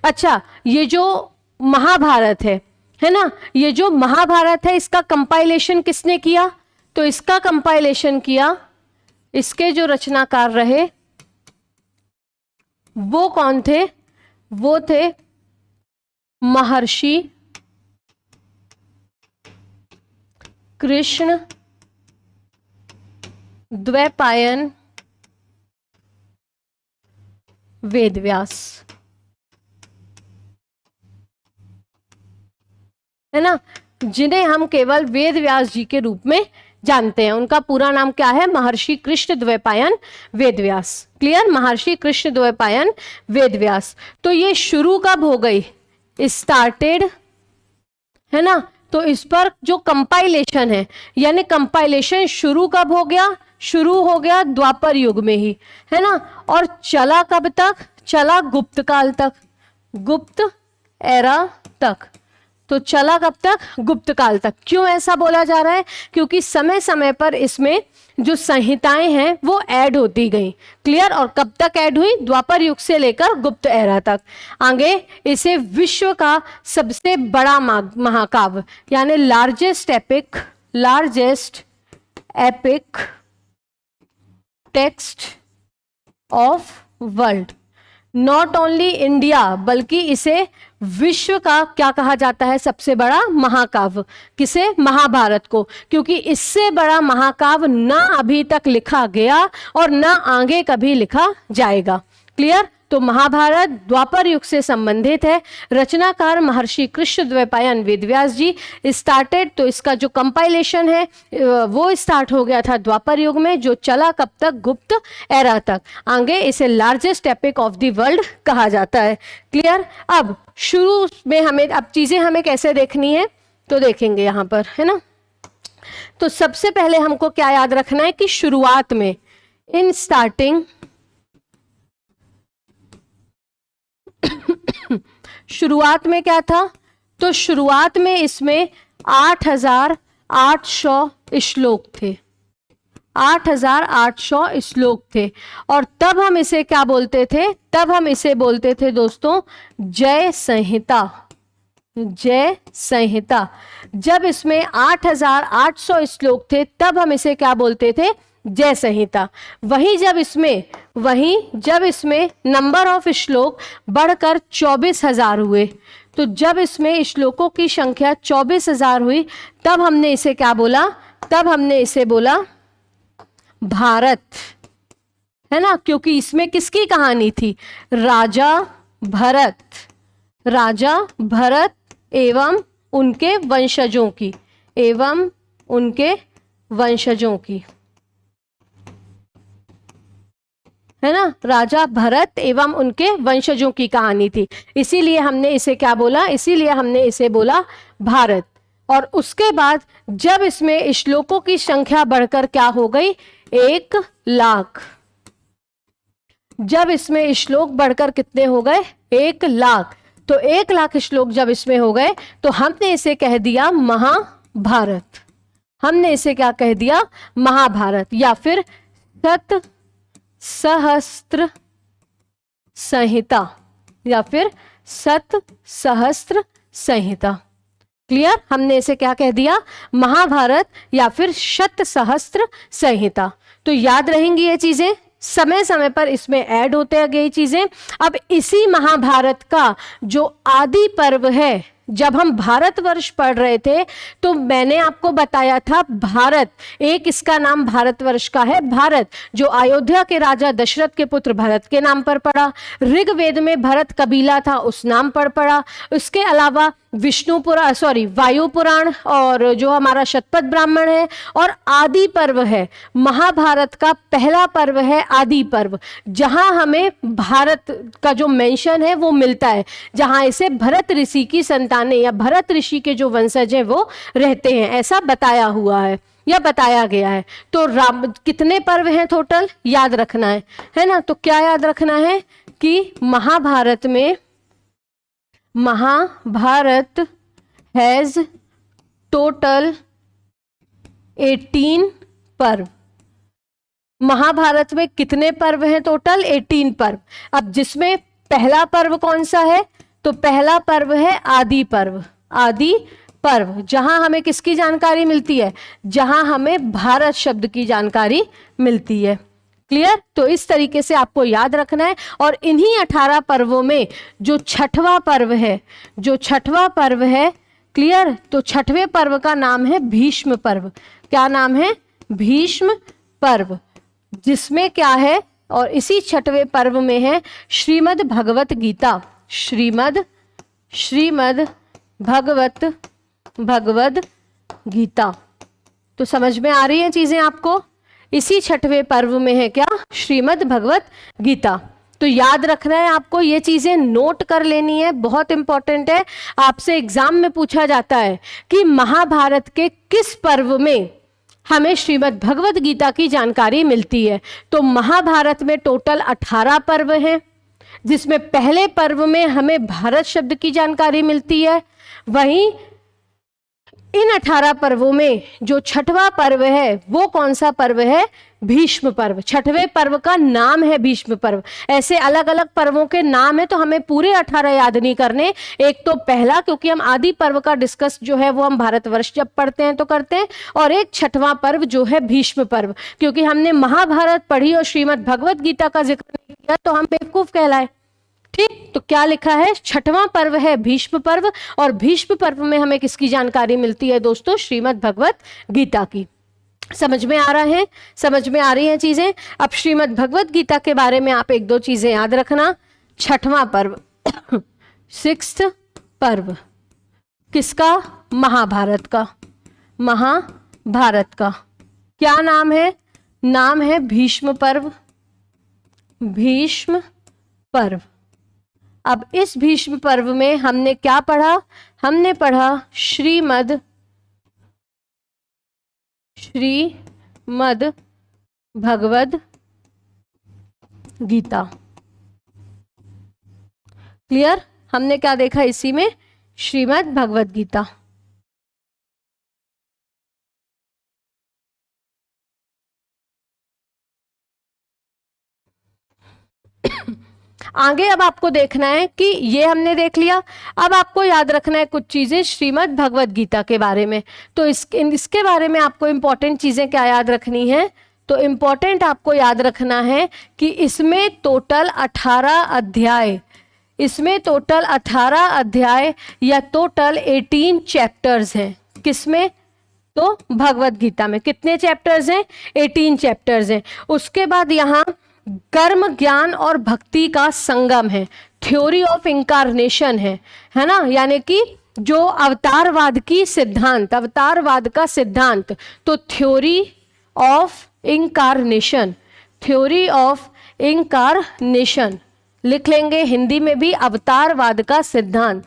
अच्छा, ये जो महाभारत है ना, ये जो महाभारत है इसका कंपाइलेशन किसने किया? तो इसका कंपाइलेशन किया, इसके जो रचनाकार रहे वो कौन थे? वो थे महर्षि कृष्ण द्वैपायन वेदव्यास, है ना, जिन्हें हम केवल वेदव्यास जी के रूप में जानते हैं। उनका पूरा नाम क्या है? महर्षि कृष्ण द्वैपायन वेदव्यास। क्लियर? महर्षि कृष्ण द्वैपायन वेदव्यास। तो ये शुरू कब हो गई? स्टार्टेड, है ना। तो इस पर जो कंपाइलेशन है, यानी कंपाइलेशन शुरू कब हो गया? शुरू हो गया द्वापर युग में ही, है ना। और चला कब तक? चला गुप्त काल तक, गुप्त एरा तक। तो चला कब तक? गुप्त काल तक। क्यों ऐसा बोला जा रहा है? क्योंकि समय समय पर इसमें जो संहिताएं हैं वो ऐड होती गई। क्लियर? और कब तक ऐड हुई? द्वापर युग से लेकर गुप्त एरा तक। आगे इसे विश्व का सबसे बड़ा महाकाव्य यानी largest epic text of world, not only India बल्कि इसे विश्व का क्या कहा जाता है? सबसे बड़ा महाकाव्य। किसे? महाभारत को। क्योंकि इससे बड़ा महाकाव्य ना अभी तक लिखा गया और ना आगे कभी लिखा जाएगा। क्लियर? तो महाभारत द्वापर युग से संबंधित है। रचनाकार महर्षि कृष्ण द्वैपायन वेदव्यास जी। स्टार्टेड, तो इसका जो कंपाइलेशन है वो स्टार्ट हो गया था द्वापर युग में, जो चला कब तक? गुप्त एरा तक। आगे इसे largest epic of the world कहा जाता है। क्लियर? अब शुरू में हमें अब चीजें हमें कैसे देखनी है तो देखेंगे यहां पर, है ना। तो सबसे पहले हमको क्या याद रखना है कि शुरुआत में, इन स्टार्टिंग, शुरुआत में क्या था? तो शुरुआत में इसमें 8,800 श्लोक थे। 8,800 श्लोक थे। और तब हम इसे क्या बोलते थे? तब हम इसे बोलते थे दोस्तों जय संहिता। जय संहिता। जब इसमें 8,800 श्लोक थे तब हम इसे क्या बोलते थे? जय संहिता। वहीं जब इसमें नंबर ऑफ श्लोक बढ़कर 24,000 हुए, तो जब इसमें श्लोकों की संख्या 24,000 हुई तब हमने इसे क्या बोला? तब हमने इसे बोला भारत, है ना। क्योंकि इसमें किसकी कहानी थी? राजा भरत एवं उनके वंशजों की, है ना। राजा भरत एवं उनके वंशजों की कहानी थी। इसीलिए हमने इसे क्या बोला? इसीलिए हमने इसे बोला भारत। और उसके बाद जब इसमें श्लोकों की संख्या बढ़कर क्या हो गई? 1,00,000। जब इसमें श्लोक बढ़कर कितने हो गए? 1,00,000। तो 1,00,000 श्लोक जब इसमें हो गए तो हमने इसे कह दिया महाभारत। हमने इसे क्या कह दिया? महाभारत, या फिर सहस्त्र संहिता, या फिर सहस्त्र संहिता। क्लियर? हमने इसे क्या कह दिया? महाभारत या फिर सहस्त्र संहिता। तो याद रहेंगी ये चीजें, समय समय पर इसमें ऐड होते गई चीजें। अब इसी महाभारत का जो आदि पर्व है, जब हम भारतवर्ष पढ़ रहे थे तो मैंने आपको बताया था भारत, एक इसका नाम भारतवर्ष का है भारत, जो अयोध्या के राजा दशरथ के पुत्र भरत के नाम पर पड़ा। ऋग्वेद में भरत कबीला था, उस नाम पर पड़ा। उसके अलावा वायु पुराण और जो हमारा शतपथ ब्राह्मण है, और आदि पर्व है, महाभारत का पहला पर्व है आदि पर्व, जहां हमें भारत का जो मेंशन है वो मिलता है, जहां इसे भरत ऋषि की संतानें या भरत ऋषि के जो वंशज हैं वो रहते हैं, ऐसा बताया हुआ है या बताया गया है। तो कितने पर्व हैं टोटल याद रखना है ना। तो क्या याद रखना है कि महाभारत हैज टोटल 18 पर्व। महाभारत में कितने पर्व हैं टोटल? 18 पर्व। अब जिसमें पहला पर्व कौन सा है? तो पहला पर्व है आदि पर्व। आदि पर्व जहां हमें किसकी जानकारी मिलती है? जहां हमें भारत शब्द की जानकारी मिलती है। क्लियर? तो इस तरीके से आपको याद रखना है। और इन्हीं 18 पर्वों में जो छठवां पर्व है, क्लियर? तो छठवें पर्व का नाम है भीष्म पर्व। क्या नाम है? भीष्म पर्व, जिसमें क्या है? और इसी छठवें पर्व में है श्रीमद् भगवत गीता। श्रीमद् भगवत गीता। तो समझ में आ रही हैं चीजें आपको? इसी छठवें पर्व में है क्या? श्रीमद् भगवत गीता। तो याद रखना है आपको, ये चीजें नोट कर लेनी है, बहुत इंपॉर्टेंट है। आपसे एग्जाम में पूछा जाता है कि महाभारत के किस पर्व में हमें श्रीमद् भगवत गीता की जानकारी मिलती है। तो महाभारत में टोटल 18 पर्व हैं, जिसमें पहले पर्व में हमें भारत शब्द की जानकारी मिलती है। वहीं इन 18 पर्वों में जो छठवां पर्व है वो कौन सा पर्व है? भीष्म पर्व। छठवें पर्व का नाम है भीष्म पर्व। ऐसे अलग अलग पर्वों के नाम है, तो हमें पूरे 18 याद नहीं करने। एक तो पहला, क्योंकि हम आदि पर्व का डिस्कस जो है वो हम भारतवर्ष जब पढ़ते हैं तो करते हैं, और एक छठवां पर्व जो है भीष्म पर्व, क्योंकि हमने महाभारत पढ़ी और श्रीमद् भगवत गीता का जिक्र नहीं किया तो हम बेवकूफ कहलाए। ठीक, तो क्या लिखा है? छठवां पर्व है भीष्म पर्व, और भीष्म पर्व में हमें किसकी जानकारी मिलती है दोस्तों? श्रीमद् भगवत गीता की। समझ में आ रहा है? समझ में आ रही हैं चीजें? अब श्रीमद् भगवत गीता के बारे में आप एक दो चीजें याद रखना। छठवां पर्व 6th पर्व किसका? महाभारत का। महाभारत का क्या नाम है? नाम है भीष्म पर्व। भीष्म पर्व। अब इस भीष्म पर्व में हमने क्या पढ़ा? हमने पढ़ा श्रीमद् भगवद गीता। क्लियर? हमने क्या देखा इसी में? श्रीमद् भगवद गीता। आगे अब आपको देखना है कि ये हमने देख लिया, अब आपको याद रखना है कुछ चीजें श्रीमद् भगवद गीता के बारे में। तो इसके बारे में आपको इंपॉर्टेंट चीजें क्या याद रखनी है? तो इंपॉर्टेंट आपको याद रखना है कि इसमें टोटल 18 अध्याय, या टोटल 18 चैप्टर्स हैं। किसमें? तो भगवद गीता में। कितने चैप्टर्स हैं? 18 चैप्टर्स हैं। उसके बाद यहाँ कर्म, ज्ञान और भक्ति का संगम है, थ्योरी ऑफ इंकारनेशन है ना, यानी कि जो अवतारवाद का सिद्धांत। तो थ्योरी ऑफ इंकारनेशन लिख लेंगे, हिंदी में भी अवतारवाद का सिद्धांत।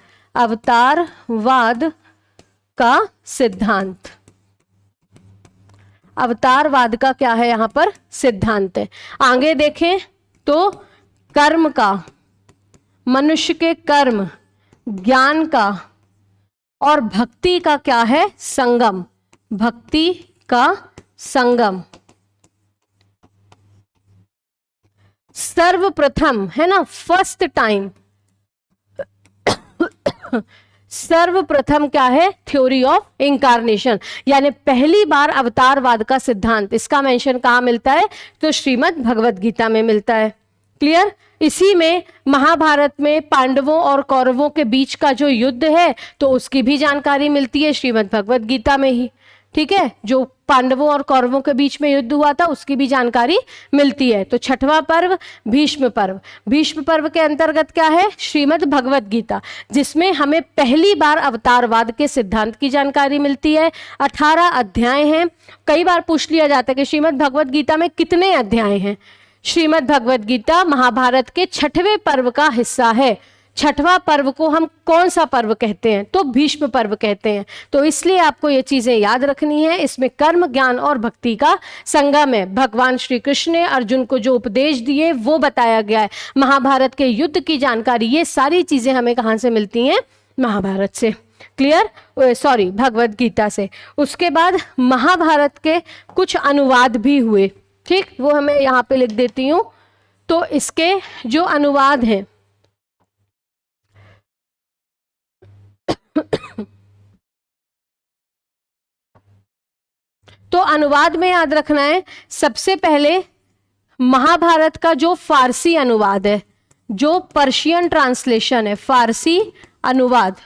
अवतारवाद का क्या है यहाँ पर? सिद्धांत है। आगे देखें तो कर्म का, मनुष्य के कर्म, ज्ञान का और भक्ति का क्या है? संगम। भक्ति का संगम। सर्वप्रथम है ना, फर्स्ट टाइम सर्वप्रथम क्या है? थ्योरी ऑफ इंकारनेशन, यानी पहली बार अवतारवाद का सिद्धांत। इसका मेंशन कहाँ मिलता है? तो श्रीमद् भगवद गीता में मिलता है। क्लियर। इसी में महाभारत में पांडवों और कौरवों के बीच का जो युद्ध है तो उसकी भी जानकारी मिलती है श्रीमद् भगवत गीता में ही। ठीक है, जो पांडवों और कौरवों के बीच में युद्ध हुआ था उसकी भी जानकारी मिलती है। तो छठवां पर्व भीष्म पर्व। भीष्म पर्व के अंतर्गत क्या है? श्रीमद् भगवत गीता, जिसमें हमें पहली बार अवतारवाद के सिद्धांत की जानकारी मिलती है। 18 अध्याय हैं। कई बार पूछ लिया जाता है कि श्रीमद् भगवत गीता में कितने अध्याय हैं। श्रीमद् भगवत गीता महाभारत के छठवें पर्व का हिस्सा है। छठवां पर्व को हम कौन सा पर्व कहते हैं? तो भीष्म पर्व कहते हैं। तो इसलिए आपको ये चीजें याद रखनी है। इसमें कर्म, ज्ञान और भक्ति का संगम है। भगवान श्री कृष्ण ने अर्जुन को जो उपदेश दिए वो बताया गया है। महाभारत के युद्ध की जानकारी, ये सारी चीजें हमें कहाँ से मिलती हैं? महाभारत से। क्लियर? सॉरी, भगवत गीता से। उसके बाद महाभारत के कुछ अनुवाद भी हुए। ठीक, वो हमें यहाँ पे लिख देती हूँ। तो इसके जो अनुवाद हैं तो अनुवाद में याद रखना है, सबसे पहले महाभारत का जो फारसी अनुवाद है, जो पर्शियन ट्रांसलेशन है, फारसी अनुवाद,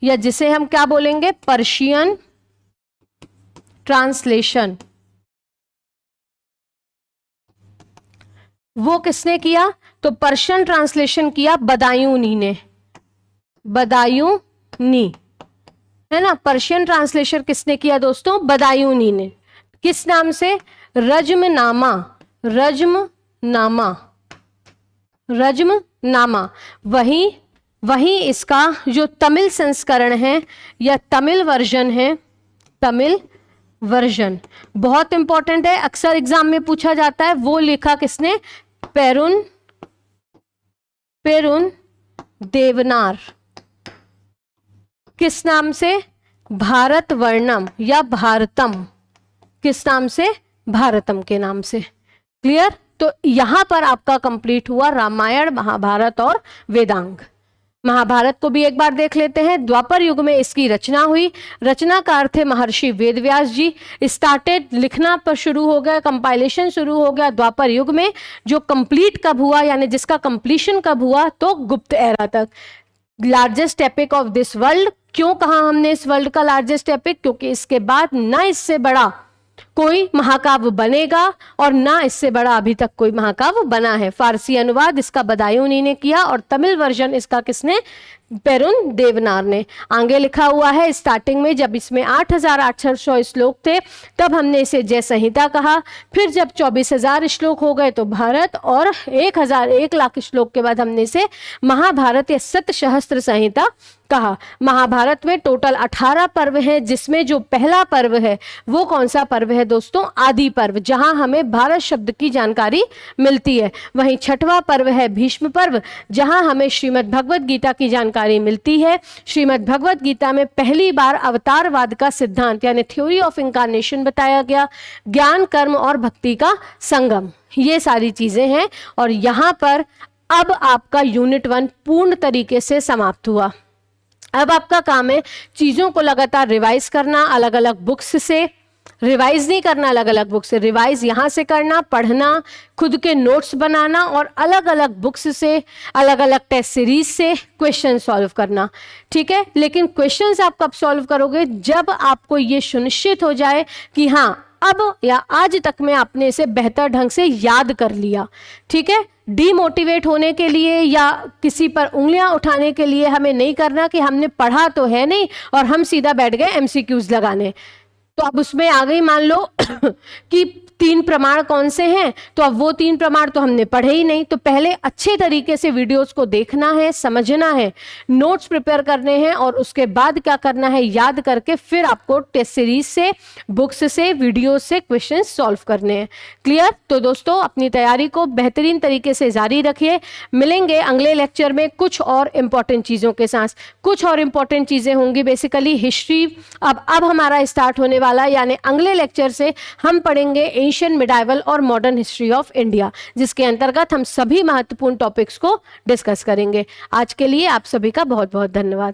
या जिसे हम क्या बोलेंगे? Persian translation. वो किसने किया? तो पर्शियन ट्रांसलेशन किया बदायूनी ने। बदायूनी है ना। पर्शियन ट्रांसलेशन किसने किया दोस्तों? बदायूनी ने। किस नाम से? रज्मनामा। रज्मनामा, रज्मनामा। वही इसका जो तमिल संस्करण है या तमिल वर्जन है, तमिल वर्जन बहुत इंपॉर्टेंट है, अक्सर एग्जाम में पूछा जाता है। वो लिखा किसने? पेरुन देवनार। किस नाम से? भारत वर्णम या भारतम। किस नाम से? भारतम के नाम से। क्लियर? तो यहां पर आपका कंप्लीट हुआ रामायण, महाभारत और वेदांग। महाभारत को भी एक बार देख लेते हैं। द्वापर युग में इसकी रचना हुई। रचनाकार थे महर्षि वेदव्यास जी। स्टार्टेड, लिखना पर शुरू हो गया, कंपाइलेशन शुरू हो गया द्वापर युग में। जो कंप्लीट कब हुआ, यानी जिसका कंप्लीशन कब हुआ? तो गुप्त एरा तक। Largest epic of this world. क्यों कहा हमने इस वर्ल्ड का लार्जेस्ट एपिक? क्योंकि इसके बाद ना इससे बड़ा कोई महाकाव्य बनेगा और ना इससे बड़ा अभी तक कोई महाकाव्य बना है। फारसी अनुवाद इसका बदायूनी ने किया और तमिल वर्जन इसका किसने? पेरुन देवनार ने। आगे लिखा हुआ है स्टार्टिंग में, जब इसमें 8800 श्लोक थे तब हमने इसे जय संहिता कहा। फिर जब 24,000 श्लोक हो गए तो भारत, और 1 लाख श्लोक के बाद हमने इसे महाभारत या सतसहस्त्र संहिता कहा। महाभारत में टोटल 18 पर्व हैं, जिसमें जो पहला पर्व है वो कौन सा पर्व है दोस्तों? आदि पर्व, जहां हमें भारत शब्द की जानकारी मिलती है। वहीं छठवां पर्व है भीष्म पर्व, जहां हमें श्रीमद् भगवत गीता की जानकारी मिलती है। श्रीमद् भगवत गीता में पहली बार अवतारवाद का सिद्धांत यानी थ्योरी ऑफ इनकारनेशन बताया गया। ज्ञान, कर्म और भक्ति का संगम, ये सारी चीजें हैं। और यहां पर अब आपका यूनिट 1 पूर्ण तरीके से समाप्त हुआ। अब आपका काम है चीजों को लगातार रिवाइज करना, अलग अलग बुक्स से। रिवाइज नहीं करना अलग अलग बुक से, रिवाइज यहाँ से करना, पढ़ना, खुद के नोट्स बनाना और अलग अलग बुक्स से, अलग अलग टेस्ट सीरीज से क्वेश्चन सॉल्व करना। ठीक है, लेकिन क्वेश्चंस आप कब सॉल्व करोगे? जब आपको ये सुनिश्चित हो जाए कि हाँ अब या आज तक में आपने इसे बेहतर ढंग से याद कर लिया। ठीक है, डीमोटिवेट होने के लिए या किसी पर उंगलियां उठाने के लिए हमें नहीं करना कि हमने पढ़ा तो है नहीं और हम सीधा बैठ गए एमसीक्यूज लगाने। तो अब उसमें आ गई, मान लो कि 3 प्रमाण कौन से हैं, तो अब वो 3 प्रमाण तो हमने पढ़े ही नहीं। तो पहले अच्छे तरीके से वीडियोस को देखना है, समझना है, नोट्स प्रिपेयर करने हैं और उसके बाद क्या करना है, याद करके फिर आपको टेस्ट सीरीज से, बुक्स से, वीडियो से क्वेश्चन सॉल्व करने हैं। क्लियर? तो दोस्तों अपनी तैयारी को बेहतरीन तरीके से जारी रखिए। मिलेंगे अगले लेक्चर में कुछ और इंपॉर्टेंट चीज़ों के साथ। कुछ और इंपॉर्टेंट चीज़ें होंगी, बेसिकली हिस्ट्री अब हमारा स्टार्ट होने वाला, यानी अगले लेक्चर से हम पढ़ेंगे एशियन, मिडाइवल और मॉडर्न हिस्ट्री ऑफ इंडिया, जिसके अंतर्गत हम सभी महत्वपूर्ण टॉपिक्स को डिस्कस करेंगे। आज के लिए आप सभी का बहुत बहुत धन्यवाद।